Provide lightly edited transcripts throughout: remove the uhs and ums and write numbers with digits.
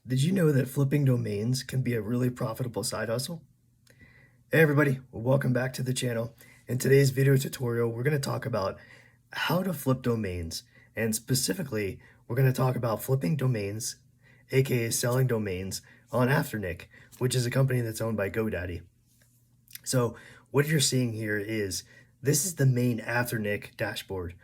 Did you know that flipping domains can be a really profitable side hustle? Hey everybody, welcome back to the channel. In today's video tutorial, we're going to talk about how to flip domains. And specifically, we're going to talk about flipping domains, aka selling domains, on Afternic, which is a company that's owned by GoDaddy. So what you're seeing here is this is the main Afternic dashboard.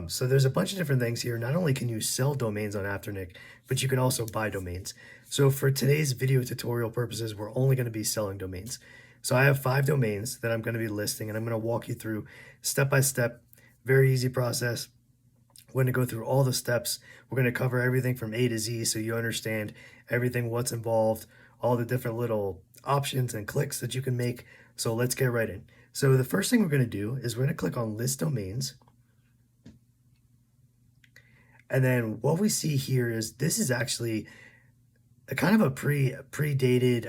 So there's a bunch of different things here. Not only can you sell domains on Afternic, but you can also buy domains. So for today's video tutorial purposes, we're only going to be selling domains. So I have 5 domains that I'm going to be listing, and I'm going to walk you through step by step, very easy process. We're going to go through all the steps. We're going to cover everything from A to Z so you understand everything, what's involved, all the different little options and clicks that you can make. So let's get right in. So the first thing we're going to do is we're going to click on list domains. And then what we see here is this is actually a kind of a predated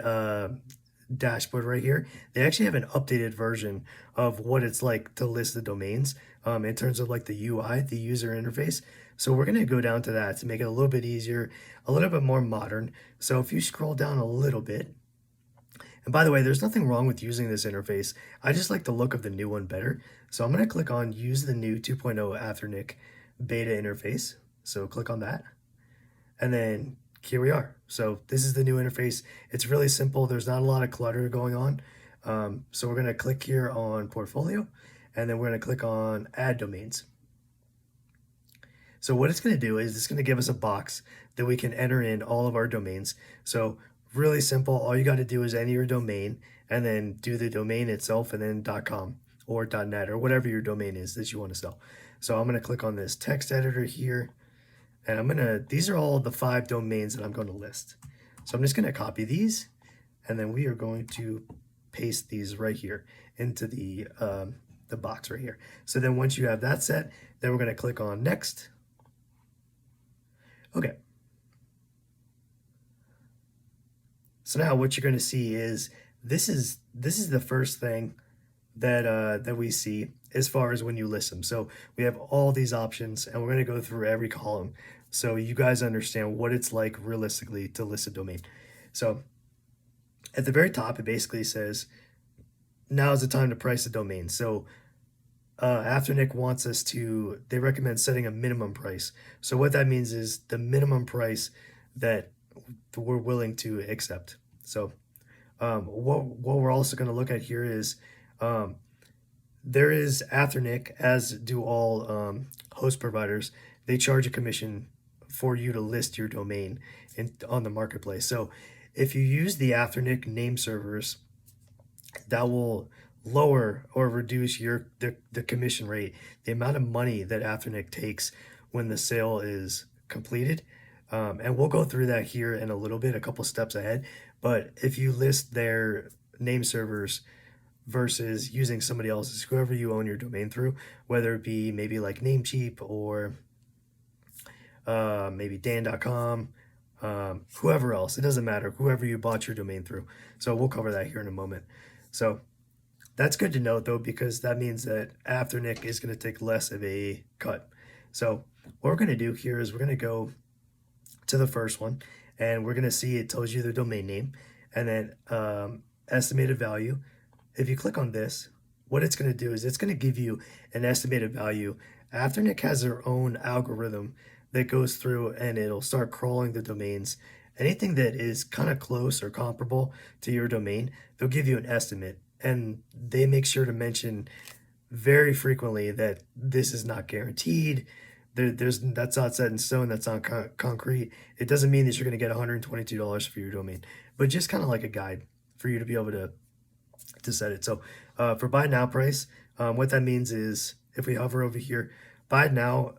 dashboard right here. They actually have an updated version of what it's like to list the domains in terms of like the UI, the user interface. So we're going to go down to that to make it a little bit easier, a little bit more modern. So if you scroll down a little bit, and by the way, there's nothing wrong with using this interface. I just like the look of the new one better. So I'm going to click on use the new 2.0 Afternic beta interface. So click on that, and then here we are. So this is the new interface. It's really simple. There's not a lot of clutter going on. So we're going to click here on portfolio, and then we're going to click on add domains. So what it's going to do is it's going to give us a box that we can enter in all of our domains. So really simple. All you got to do is enter your domain and then do the domain itself and then .com or .net or whatever your domain is that you want to sell. So I'm going to click on this text editor here. And these are all the 5 domains that I'm going to list. So I'm just going to copy these, and then we are going to paste these right here into the box right here. So then once you have that set, then we're going to click on next. Okay. So now what you're going to see is this is the first thing that we see as far as when you list them. So we have all these options, and we're going to go through every column so you guys understand what it's like realistically to list a domain. So at the very top, it basically says, now is the time to price the domain. So Afternic wants us to, they recommend setting a minimum price. So what that means is the minimum price that we're willing to accept. So what we're also going to look at here is there is Afternic, as do all host providers. They charge a commission for you to list your domain on the marketplace. So if you use the Afternic name servers, that will lower or reduce the commission rate, the amount of money that Afternic takes when the sale is completed. And we'll go through that here in a little bit, a couple steps ahead. But if you list their name servers versus using somebody else's, whoever you own your domain through, whether it be maybe like Namecheap or maybe Dan.com, whoever else, it doesn't matter, whoever you bought your domain through. So we'll cover that here in a moment. So that's good to note though, because that means that Afternic is going to take less of a cut. So what we're going to do here is we're going to go to the first one, and we're going to see it tells you the domain name and then estimated value. If you click on this, what it's going to do is it's going to give you an estimated value. Afternic has their own algorithm that goes through and it'll start crawling the domains. Anything that is kind of close or comparable to your domain, they'll give you an estimate. And they make sure to mention very frequently that this is not guaranteed. That's not set in stone. That's not concrete. It doesn't mean that you're going to get $122 for your domain, but just kind of like a guide for you to be able to set it. So for buy now price, what that means is if we hover over here, buy now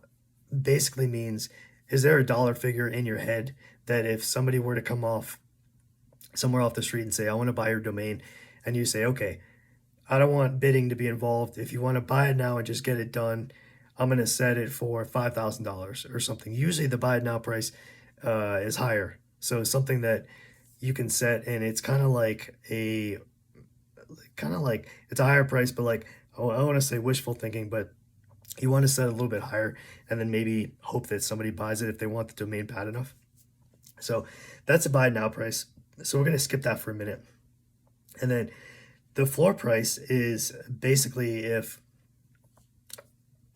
basically means, is there a dollar figure in your head that if somebody were to come off somewhere off the street and say, I want to buy your domain, and you say, okay, I don't want bidding to be involved. If you want to buy it now and just get it done, I'm going to set it for $5,000 or something. Usually the buy it now price is higher. So it's something that you can set, and it's kind of like it's a higher price, but like, I want to say wishful thinking, but you want to set a little bit higher and then maybe hope that somebody buys it if they want the domain bad enough. So that's a buy now price. So we're going to skip that for a minute. And then the floor price is basically if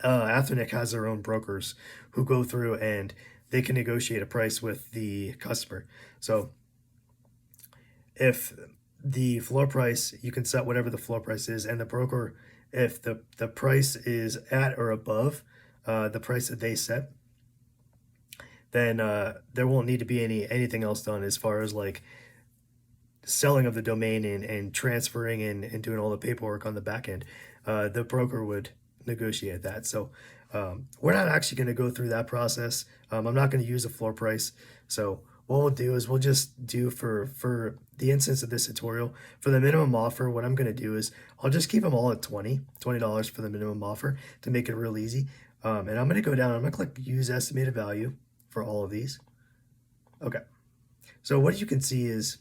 Afternic has their own brokers who go through and they can negotiate a price with the customer. So if the floor price, you can set whatever the floor price is, and the broker, if the price is at or above the price that they set, then there won't need to be anything else done as far as like selling of the domain and transferring and doing all the paperwork on the back end. The broker would negotiate that. So we're not actually going to go through that process. I'm not going to use a floor price. So what we'll do is we'll just do for the instance of this tutorial, for the minimum offer, what I'm going to do is I'll just keep them all at $20 for the minimum offer to make it real easy. And I'm going to go down, I'm going to click use estimated value for all of these. Okay. So what you can see is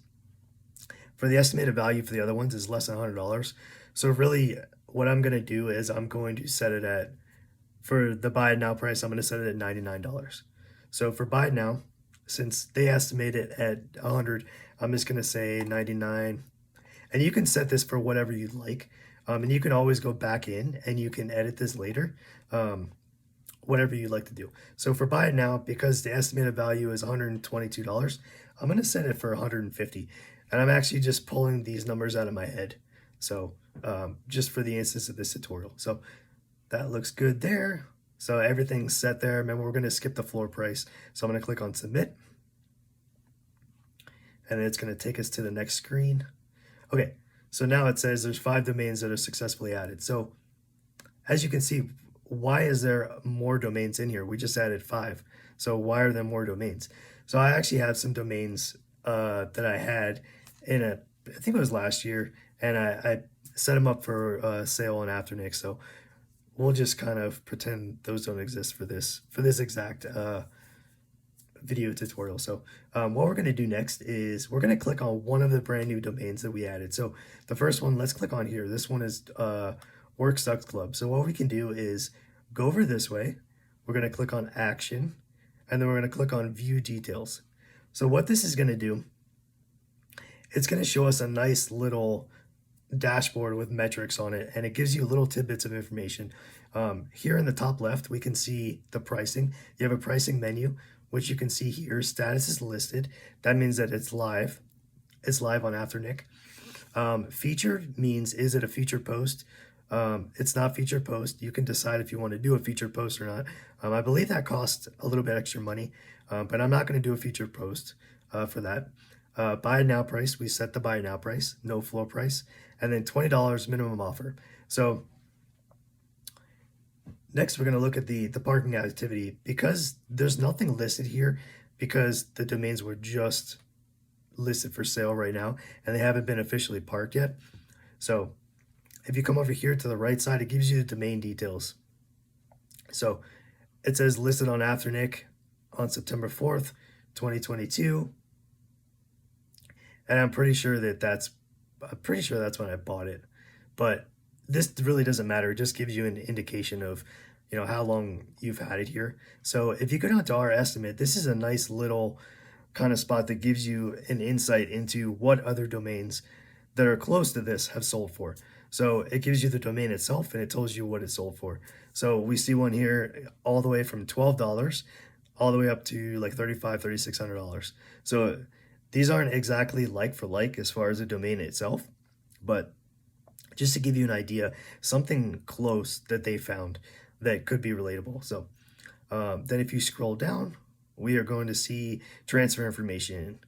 for the estimated value for the other ones is less than $100. So really what I'm going to do is I'm going to set it at, for the buy it now price, I'm going to set it at $99. So for buy it now, since they estimate it at 100, I'm just going to say 99. And you can set this for whatever you'd like. And you can always go back in and you can edit this later, whatever you'd like to do. So for buy it now, because the estimated value is $122, I'm going to set it for 150. And I'm actually just pulling these numbers out of my head. So just for the instance of this tutorial. So that looks good there. So everything's set there. Remember, we're going to skip the floor price. So I'm going to click on submit. And then it's going to take us to the next screen. Okay, so now it says there's 5 domains that are successfully added. So as you can see, why is there more domains in here? We just added 5. So why are there more domains? So I actually have some domains that I had in I think it was last year, and I set them up for sale on Afternic. So we'll just kind of pretend those don't exist for this exact video tutorial. So what we're going to do next is we're going to click on one of the brand new domains that we added. So the first one, let's click on here. This one is Work Sucks Club. So what we can do is go over this way. We're going to click on Action, and then we're going to click on View Details. So what this is going to do, it's going to show us a nice little dashboard with metrics on it, and it gives you little tidbits of information. Here in the top left, we can see the pricing. You have a pricing menu, which you can see here. Status is listed. That means that it's live. It's live on Afternic. Featured means, is it a featured post? It's not featured post. You can decide if you want to do a featured post or not. I believe that costs a little bit extra money, but I'm not going to do a featured post for that. Buy now price, we set the buy now price, no floor price, and then $20 minimum offer. So next we're going to look at the parking activity. Because there's nothing listed here, because the domains were just listed for sale right now and they haven't been officially parked yet. So if you come over here to the right side, it gives you the domain details. So it says listed on Afternic on September 4th, 2022. And I'm pretty sure that's when I bought it. But this really doesn't matter. It just gives you an indication of, you know, how long you've had it here. So if you go down to our estimate, this is a nice little kind of spot that gives you an insight into what other domains that are close to this have sold for. So it gives you the domain itself and it tells you what it sold for. So we see one here all the way from $12 all the way up to like $3,500, $3,600. So these aren't exactly like for like as far as the domain itself, but just to give you an idea, something close that they found that could be relatable. So then if you scroll down, we are going to see transfer information.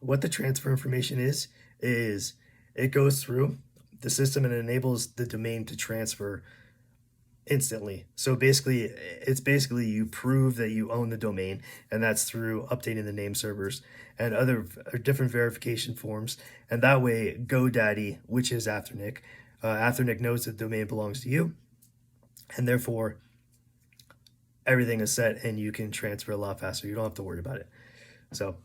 What the transfer information is it goes through the system and enables the domain to transfer instantly. So basically, it's basically you prove that you own the domain, and that's through updating the name servers and other different verification forms. And that way, GoDaddy, which is Afternic, Afternic knows the domain belongs to you, and therefore everything is set and you can transfer a lot faster. You don't have to worry about it. So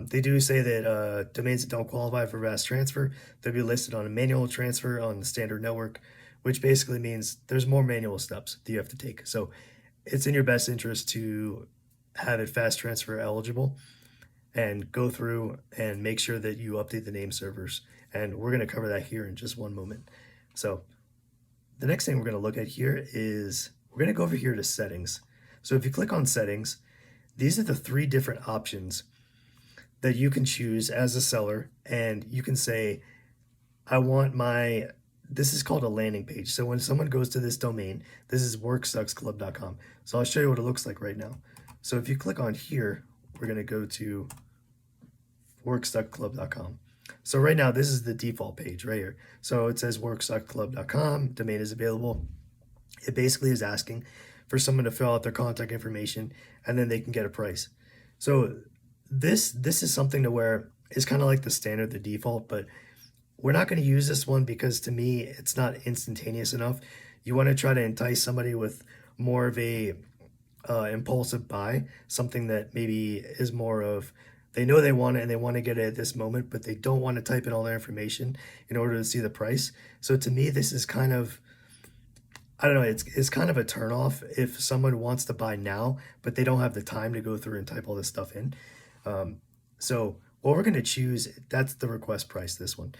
they do say that domains that don't qualify for fast transfer, they'll be listed on a manual transfer on the standard network, which basically means there's more manual steps that you have to take. So it's in your best interest to have it fast transfer eligible. and go through and make sure that you update the name servers. And we're going to cover that here in just one moment. So the next thing we're going to look at here is we're going to go over here to settings. So if you click on settings, these are the 3 different options that you can choose as a seller. And you can say, this is called a landing page. So when someone goes to this domain, this is worksucksclub.com. So I'll show you what it looks like right now. So if you click on here, we're going to go to worksucksclub.com. So right now, this is the default page right here. So it says worksucksclub.com, domain is available. It basically is asking for someone to fill out their contact information, and then they can get a price. So this is something to where it's kind of like the standard, the default, but we're not going to use this one because to me, it's not instantaneous enough. You want to try to entice somebody with more of a impulsive buy, something that maybe is more of, they know they want it and they want to get it at this moment, but they don't want to type in all their information in order to see the price. So to me, this is kind of, I don't know, it's kind of a turnoff if someone wants to buy now, but they don't have the time to go through and type all this stuff in. So what we're going to choose, that's the request price, this one.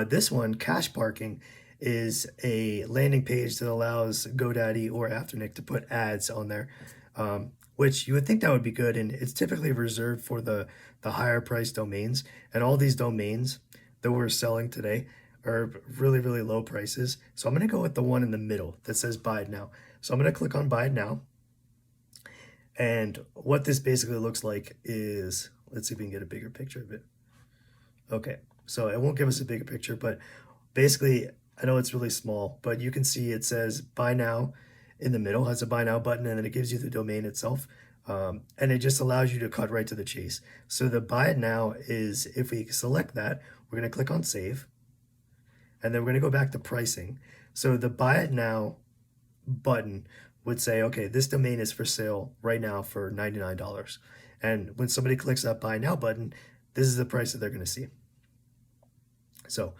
This one, cash parking, is a landing page that allows GoDaddy or Afternic to put ads on there, which you would think that would be good. And it's typically reserved for the higher price domains. And all these domains that we're selling today are really, really low prices. So I'm going to go with the one in the middle that says buy it now. So I'm going to click on buy it now. And what this basically looks like is, let's see if we can get a bigger picture of it. Okay, so it won't give us a bigger picture, but basically, I know it's really small, but you can see it says buy now in the middle, has a buy now button, and then it gives you the domain itself. And it just allows you to cut right to the chase. So the buy it now is, if we select that, we're going to click on save, and then we're going to go back to pricing. So the buy it now button would say, okay, this domain is for sale right now for $99. And when somebody clicks that buy now button, this is the price that they're going to see. So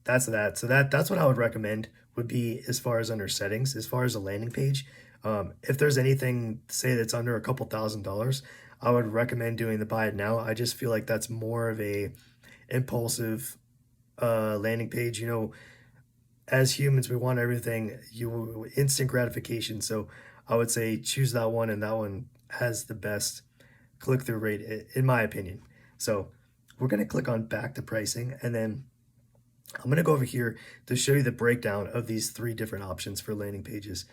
that's that. So that's what I would recommend would be as far as under settings, as far as a landing page. If there's anything, say that's under a couple $1,000s, I would recommend doing the buy it now. I just feel like that's more of a impulsive landing page. You know, as humans, we want everything instant gratification. So I would say choose that one, and that one has the best click-through rate, in my opinion. So we're going to click on back to pricing, and then I'm going to go over here to show you the breakdown of these 3 different options for landing pages.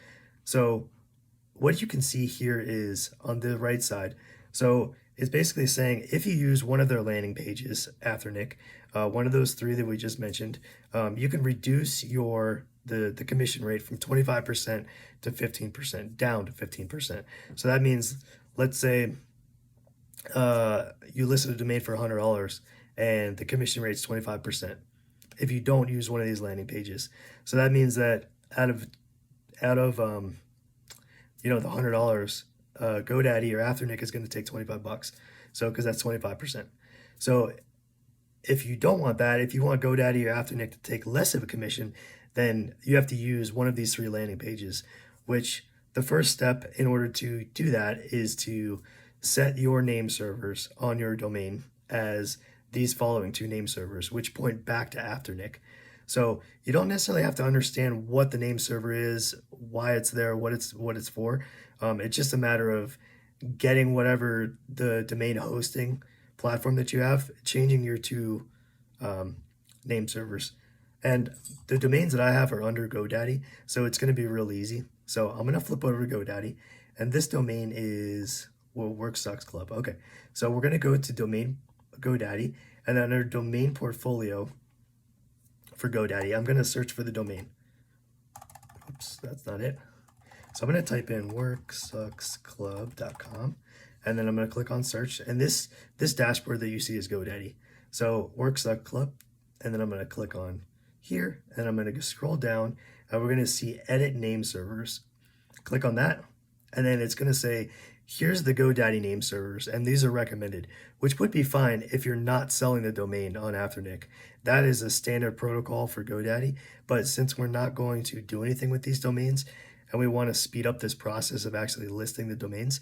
So what you can see here is on the right side. So it's basically saying if you use one of their landing pages, Afternic, one of those 3 that we just mentioned, you can reduce the commission rate from 25% to 15%, down to 15%. So that means, let's say you listed a domain for $100 and the commission rate is 25% if you don't use one of these landing pages. So that means that out of the $100, GoDaddy or Afternic is going to take $25. So because that's 25%. So if you don't want that, if you want GoDaddy or Afternic to take less of a commission, then you have to use one of these 3 landing pages, which the first step in order to do that is to set your name servers on your domain as these following 2 name servers, which point back to Afternic. So you don't necessarily have to understand what the name server is, why it's there, what it's for. It's just a matter of getting whatever the domain hosting platform that you have, changing your 2 name servers. And the domains that I have are under GoDaddy, so it's going to be real easy. So I'm going to flip over to GoDaddy, and this domain is, well, Work Sucks Club. Okay, so we're going to go to domain GoDaddy, and then under domain portfolio for GoDaddy, I'm going to search for the domain. Oops, that's not it. So I'm going to type in worksucksclub.com, and then I'm going to click on search, and this dashboard that you see is GoDaddy. So Worksuck Club, and then I'm going to click on here, and I'm going to scroll down, and we're going to see edit name servers. Click on that, and then it's going to say, here's the GoDaddy name servers, and these are recommended, which would be fine if you're not selling the domain on Afternic. That is a standard protocol for GoDaddy, but since we're not going to do anything with these domains, and we want to speed up this process of actually listing the domains,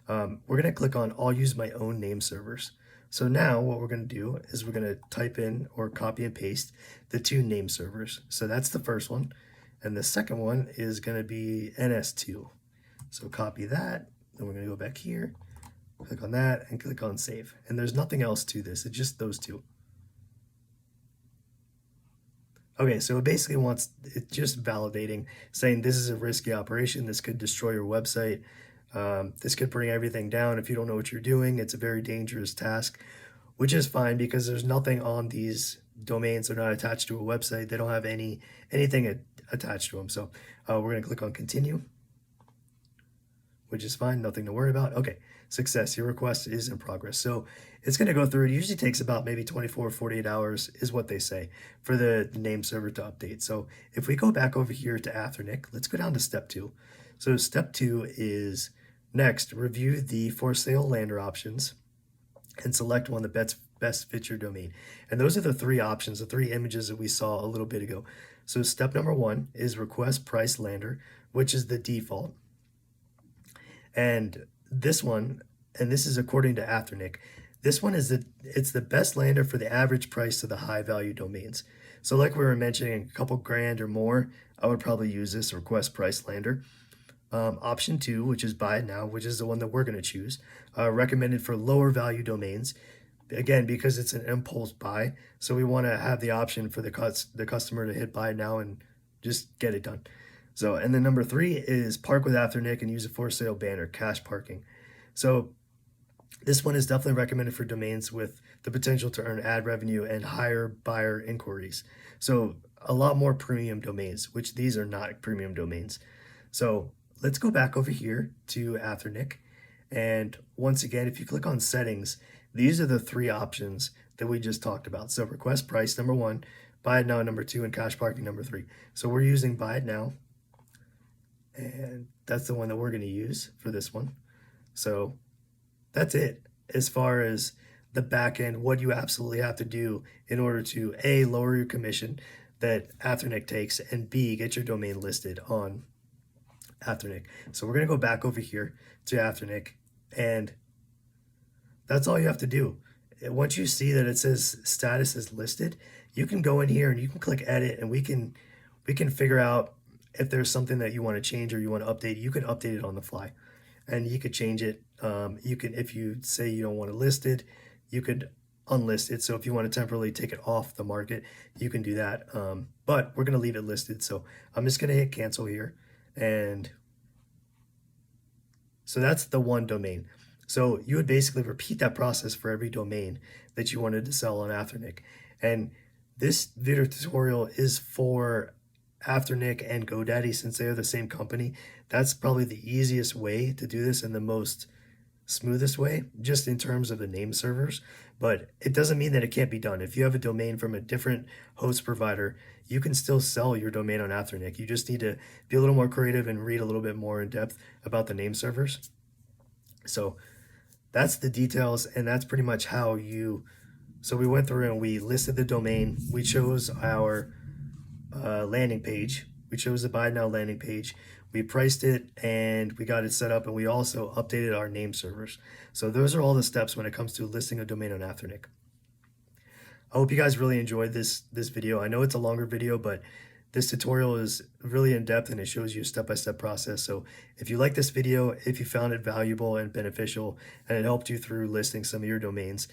we're going to click on I'll use my own name servers. So now what we're going to do is we're going to type in or copy and paste the two name servers. So that's the first one. And the second one is going to be NS2. So copy that. Then we're going to go back here, click on that, and click on save. And there's nothing else to this. It's just those two. Okay, so it basically wants, it's just validating, saying this is a risky operation. This could destroy your website. This could bring everything down if you don't know what you're doing. It's a very dangerous task, which is fine because there's nothing on these domains. They're not attached to a website. They don't have anything attached to them. So we're going to click on continue, which is fine. Nothing to worry about. Okay, success. Your request is in progress. So it's going to go through. It usually takes about maybe 24 or 48 hours is what they say for the name server to update. So if we go back over here to Afternic, let's go down to step 2. So step 2 is next, review the for sale lander options and select one that best fits your domain. And those are the three options, the three images that we saw a little bit ago. So step number 1 is request price lander, which is the default. And this one, and this is according to Afternic, this one is it's the best lander for the average price to the high value domains. So like we were mentioning, a couple grand or more, I would probably use this request price lander. Option 2, which is buy it now, which is the one that we're going to choose, recommended for lower value domains. Again, because it's an impulse buy, so we want to have the option for the customer to hit buy now and just get it done. So, and then number 3 is park with Afternic and use a for sale banner, cash parking. So this one is definitely recommended for domains with the potential to earn ad revenue and higher buyer inquiries. So a lot more premium domains, which these are not premium domains. So let's go back over here to Afternic. And once again, if you click on settings, these are the 3 options that we just talked about. So request price, number 1, buy it now, number 2, and cash parking, number 3. So we're using buy it now. And that's the one that we're going to use for this one. So that's it as far as the back end, what you absolutely have to do in order to A, lower your commission that Afternic takes, and B, get your domain listed on Afternic. So we're going to go back over here to Afternic, and that's all you have to do. Once you see that it says status is listed, you can go in here and you can click edit, and we can figure out if there's something that you want to change or you want to update. You can update it on the fly, and you could change it. You can, if you say you don't want it listed, you could unlist it. So if you want to temporarily take it off the market, you can do that. But we're going to leave it listed. So I'm just going to hit cancel here. And so that's the one domain. So you would basically repeat that process for every domain that you wanted to sell on Afternic. And this video tutorial is for Afternic and GoDaddy, since they are the same company. That's probably the easiest way to do this and the most smoothest way, just in terms of the name servers. But it doesn't mean that it can't be done. If you have a domain from a different host provider, you can still sell your domain on Afternic. You just need to be a little more creative and read a little bit more in depth about the name servers. So that's the details, and that's pretty much how you, so we went through and we listed the domain, we chose our landing page, we chose the buy now landing page, we priced it, and we got it set up, and we also updated our name servers. So those are all the steps when it comes to listing a domain on Afternic. I hope you guys really enjoyed this video. I know it's a longer video, but this tutorial is really in depth and it shows you a step-by-step process. So if you like this video, if you found it valuable and beneficial and it helped you through listing some of your domains,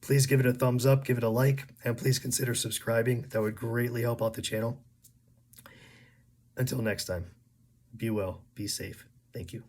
please give it a thumbs up, give it a like, and please consider subscribing. That would greatly help out the channel. Until next time, be well, be safe. Thank you.